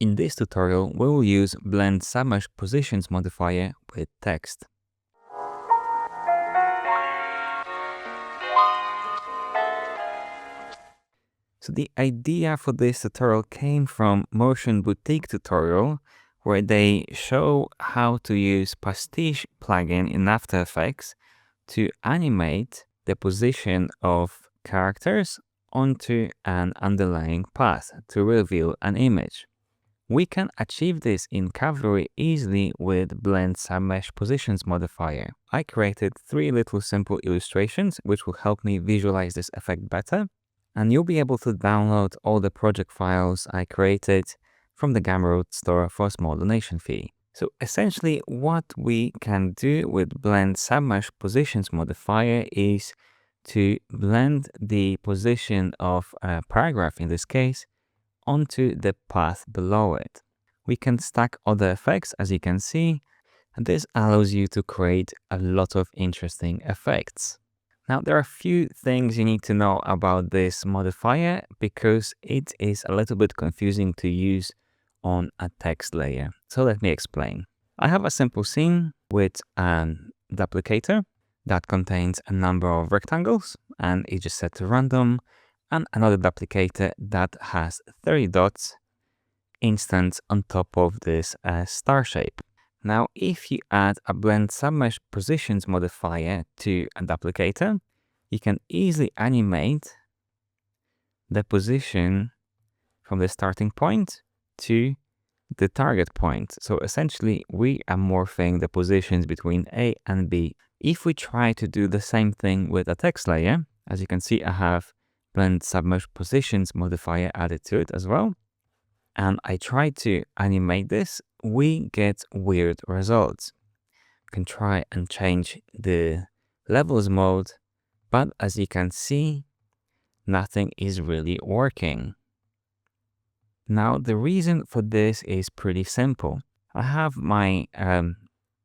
In this tutorial, we will use Blend Submesh Positions modifier with text. So the idea for this tutorial came from Motion Boutique tutorial, where they show how to use Pastiche plugin in After Effects to animate the position of characters onto an underlying path to reveal an image. We can achieve this in Cavalry easily with Blend Submesh Positions modifier. I created 3 little simple illustrations which will help me visualize this effect better, and you'll be able to download all the project files I created from the Gumroad store for a small donation fee. So essentially what we can do with Blend Submesh Positions modifier is to blend the position of a paragraph, in this case, onto the path below it. We can stack other effects, as you can see, and this allows you to create a lot of interesting effects. Now, there are a few things you need to know about this modifier because it is a little bit confusing to use on a text layer. So let me explain. I have a simple scene with an duplicator that contains a number of rectangles and it's just set to random, and another duplicator that has 30 dots instant on top of this star shape. Now, if you add a Blend Submesh Positions modifier to a duplicator, you can easily animate the position from the starting point to the target point. So essentially, we are morphing the positions between A and B. If we try to do the same thing with a text layer, as you can see, I have Blend Submesh Positions modifier added to it as well, and I try to animate this, we get weird results. You can try and change the levels mode, but as you can see, nothing is really working. Now, the reason for this is pretty simple. I have my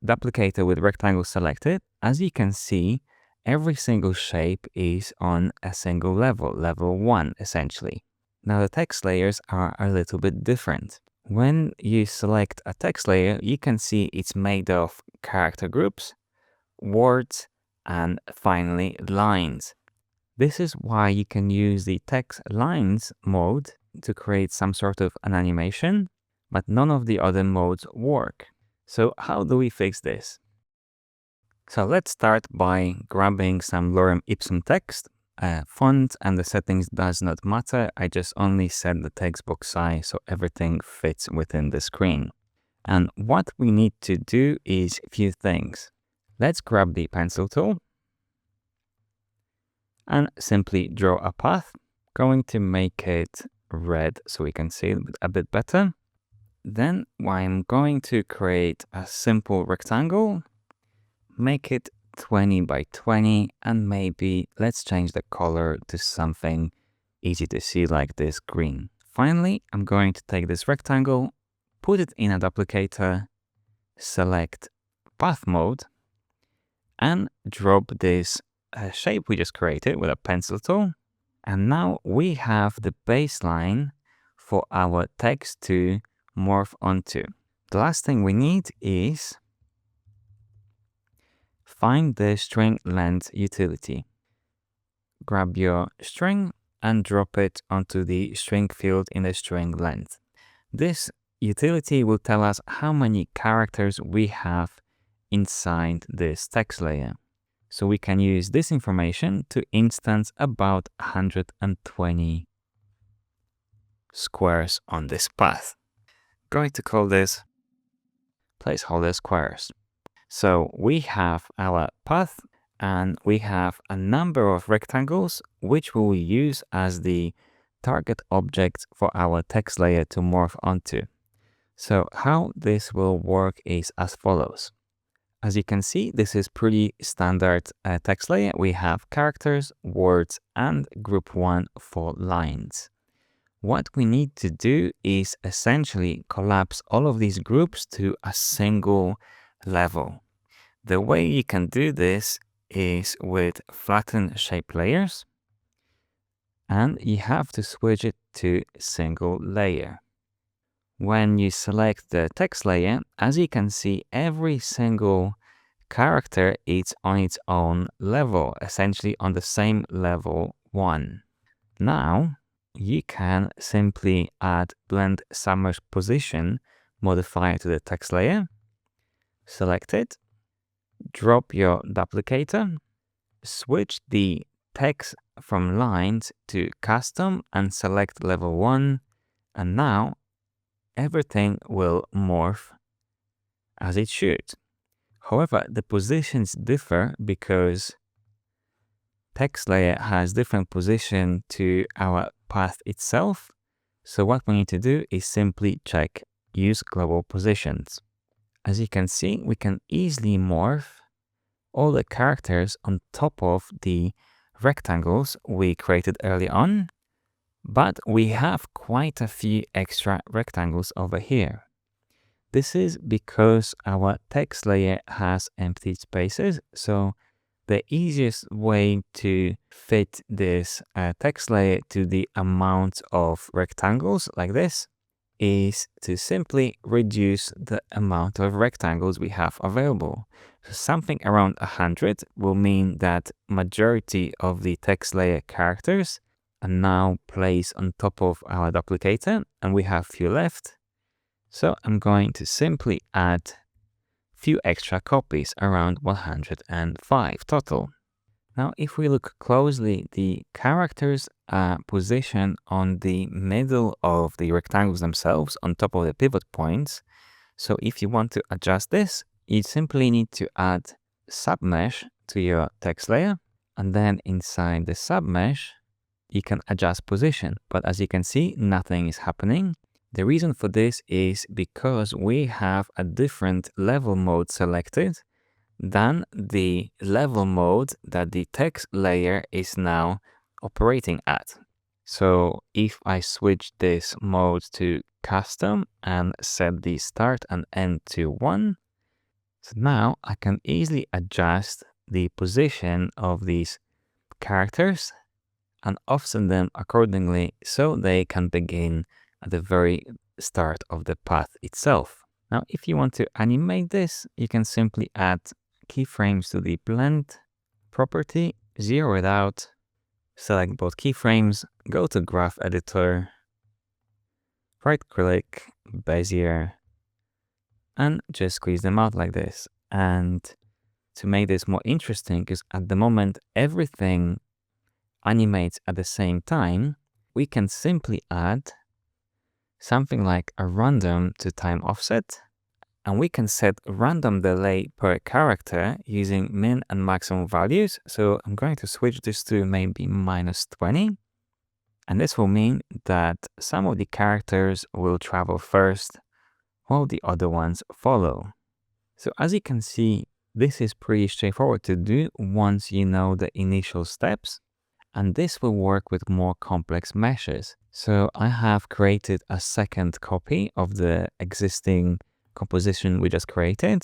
duplicator with rectangle selected. As you can see, every single shape is on a single level, level 1 essentially. Now the text layers are a little bit different. When you select a text layer, you can see it's made of character groups, words, and finally lines. This is why you can use the text lines mode to create some sort of an animation, but none of the other modes work. So how do we fix this? So let's start by grabbing some lorem ipsum text. Font and the settings does not matter. I just only set the text box size so everything fits within the screen. And what we need to do is a few things. Let's grab the pencil tool and simply draw a path. Going to make it red so we can see it a bit better. Then I'm going to create a simple rectangle. Make it 20 by 20, and maybe let's change the color to something easy to see like this green. Finally, I'm going to take this rectangle, put it in a duplicator, select path mode, and drop this shape we just created with a pencil tool. And now we have the baseline for our text to morph onto. The last thing we need is find the string length utility. Grab your string and drop it onto the string field in the string length. This utility will tell us how many characters we have inside this text layer. So we can use this information to instance about 120 squares on this path. Going to call this placeholder squares. So we have our path and we have a number of rectangles which we will use as the target object for our text layer to morph onto. So how this will work is as follows. As you can see, this is pretty standard text layer. We have characters, words, and group 1 for lines. What we need to do is essentially collapse all of these groups to a single level. The way you can do this is with flatten shape layers, and you have to switch it to single layer. when you select the text layer, as you can see, every single character is on its own level, essentially on the same level 1. Now, you can simply add blend submesh position modifier to the text layer, select it, drop your duplicator, switch the text from lines to custom and select level 1, and now everything will morph as it should. However, the positions differ because text layer has different position to our path itself. So what we need to do is simply check use global positions. As you can see, we can easily morph all the characters on top of the rectangles we created early on, but we have quite a few extra rectangles over here. This is because our text layer has empty spaces, so the easiest way to fit this text layer to the amount of rectangles like this is to simply reduce the amount of rectangles we have available. So something around 100 will mean that majority of the text layer characters are now placed on top of our duplicator, and we have few left. So I'm going to simply add few extra copies, around 105 total. Now, if we look closely, the characters are positioned on the middle of the rectangles themselves, on top of the pivot points. So if you want to adjust this, you simply need to add submesh to your text layer, and then inside the submesh, you can adjust position. But as you can see, nothing is happening. The reason for this is because we have a different level mode selected than the level mode that the text layer is now operating at. So if I switch this mode to custom and set the start and end to 1, so now I can easily adjust the position of these characters and offset them accordingly so they can begin at the very start of the path itself. Now, if you want to animate this, you can simply add keyframes to the blend property, zero it out, select both keyframes, go to graph editor, right click, Bezier, and just squeeze them out like this. And to make this more interesting, because at the moment everything animates at the same time, we can simply add something like a random to time offset, and we can set random delay per character using min and maximum values. So I'm going to switch this to maybe -20, and this will mean that some of the characters will travel first while the other ones follow. So as you can see, this is pretty straightforward to do once you know the initial steps, and this will work with more complex meshes. So I have created a second copy of the existing composition we just created.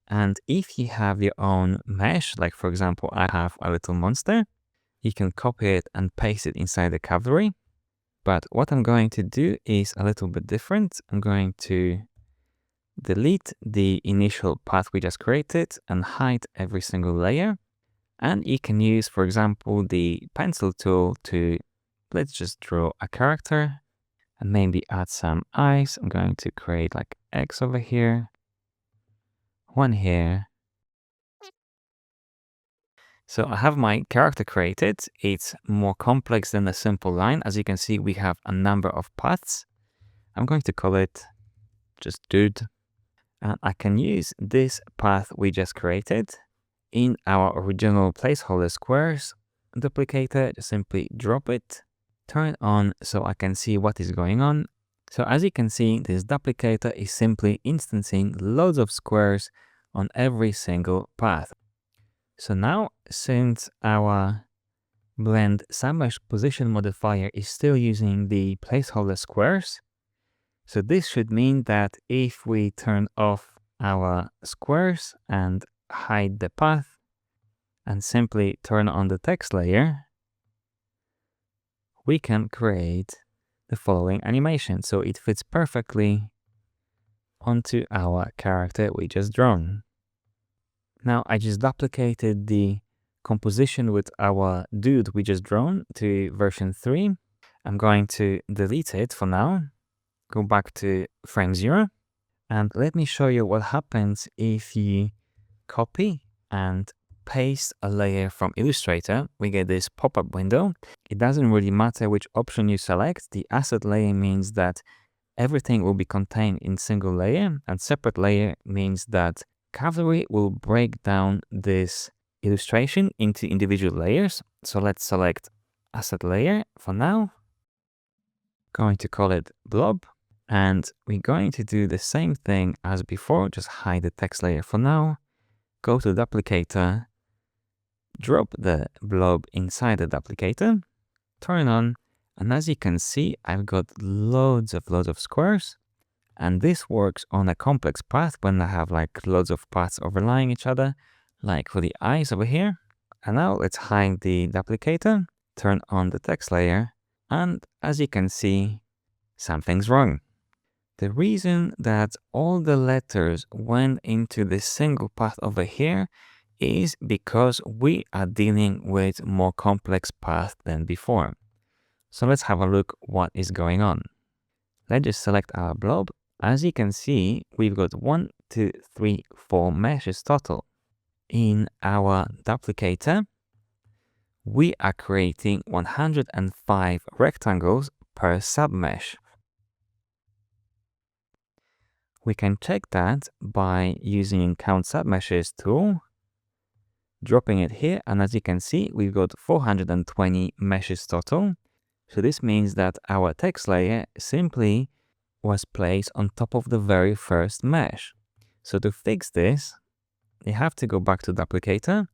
And if you have your own mesh, like for example, I have a little monster, you can copy it and paste it inside the Cavalry. But what I'm going to do is a little bit different. I'm going to delete the initial path we just created and hide every single layer. And you can use, for example, the pencil tool to, let's just draw a character and maybe add some eyes. I'm going to create like X over here, one here. So I have my character created. It's more complex than a simple line. As you can see, we have a number of paths. I'm going to call it just dude. And I can use this path we just created in our original placeholder squares duplicator. Just simply drop it, turn it on so I can see what is going on. So as you can see, this duplicator is simply instancing loads of squares on every single path. So now, since our blend submesh position modifier is still using the placeholder squares, so this should mean that if we turn off our squares and hide the path and simply turn on the text layer, we can create the following animation. So it fits perfectly onto our character we just drawn. Now I just duplicated the composition with our dude we just drawn to version 3. I'm going to delete it for now, go back to frame 0, and let me show you what happens if you copy and paste a layer from Illustrator. We get this pop-up window. It doesn't really matter which option you select. The asset layer means that everything will be contained in single layer, and separate layer means that Cavalry will break down this illustration into individual layers. So let's select asset layer for now. Going to call it blob, and we're going to do the same thing as before, just hide the text layer for now. Go to the duplicator, drop the blob inside the duplicator, turn on, and as you can see, I've got loads of squares. And this works on a complex path when I have like loads of paths overlying each other, like for the eyes over here. And now let's hide the duplicator, turn on the text layer, and as you can see, something's wrong. The reason that all the letters went into this single path over here is because we are dealing with more complex path than before. So let's have a look what is going on. Let's just select our blob. As you can see, we've got 1, 2, 3, 4 meshes total. In our duplicator, we are creating 105 rectangles per submesh. We can check that by using Count Submeshes tool, dropping it here, and as you can see, we've got 420 meshes total. So this means that our text layer simply was placed on top of the very first mesh. So to fix this, you have to go back to Duplicator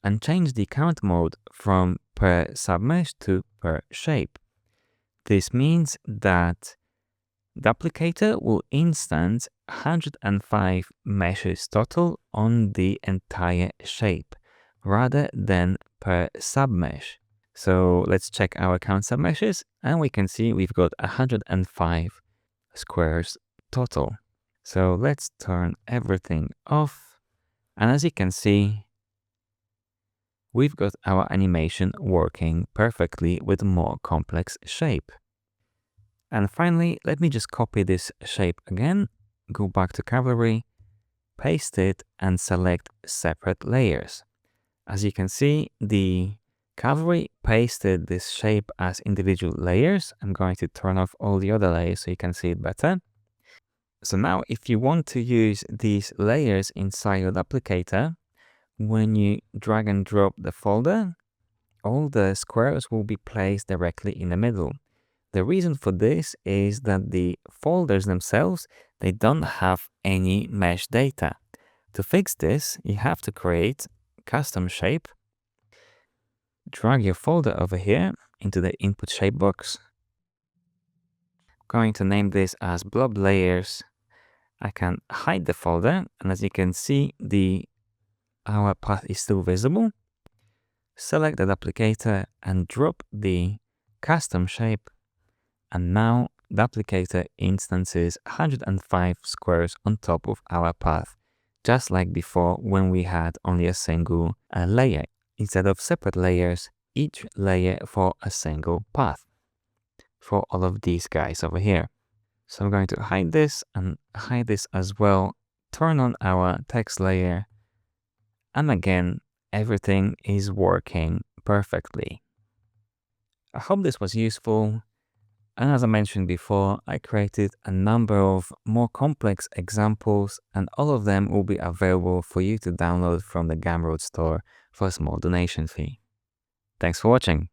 and change the count mode from per submesh to per shape. This means that Duplicator will instance 105 meshes total on the entire shape rather than per submesh. So let's check our count submeshes, and we can see we've got 105 squares total. So let's turn everything off, and as you can see, we've got our animation working perfectly with more complex shape. And finally, let me just copy this shape again, go back to Cavalry, paste it, and select Separate Layers. As you can see, the Cavalry pasted this shape as individual layers. I'm going to turn off all the other layers so you can see it better. So now if you want to use these layers inside your duplicator, when you drag and drop the folder, all the squares will be placed directly in the middle. The reason for this is that the folders themselves, they don't have any mesh data. To fix this, you have to create custom shape, drag your folder over here into the input shape box. Going to name this as blob layers. I can hide the folder, and as you can see, our path is still visible. Select the duplicator and drop the custom shape. And now duplicator instances 105 squares on top of our path, just like before when we had only a single layer. Instead of separate layers, each layer for a single path for all of these guys over here. So I'm going to hide this and hide this as well, turn on our text layer, and again, everything is working perfectly. I hope this was useful. And as I mentioned before, I created a number of more complex examples, and all of them will be available for you to download from the Gumroad store for a small donation fee. Thanks for watching.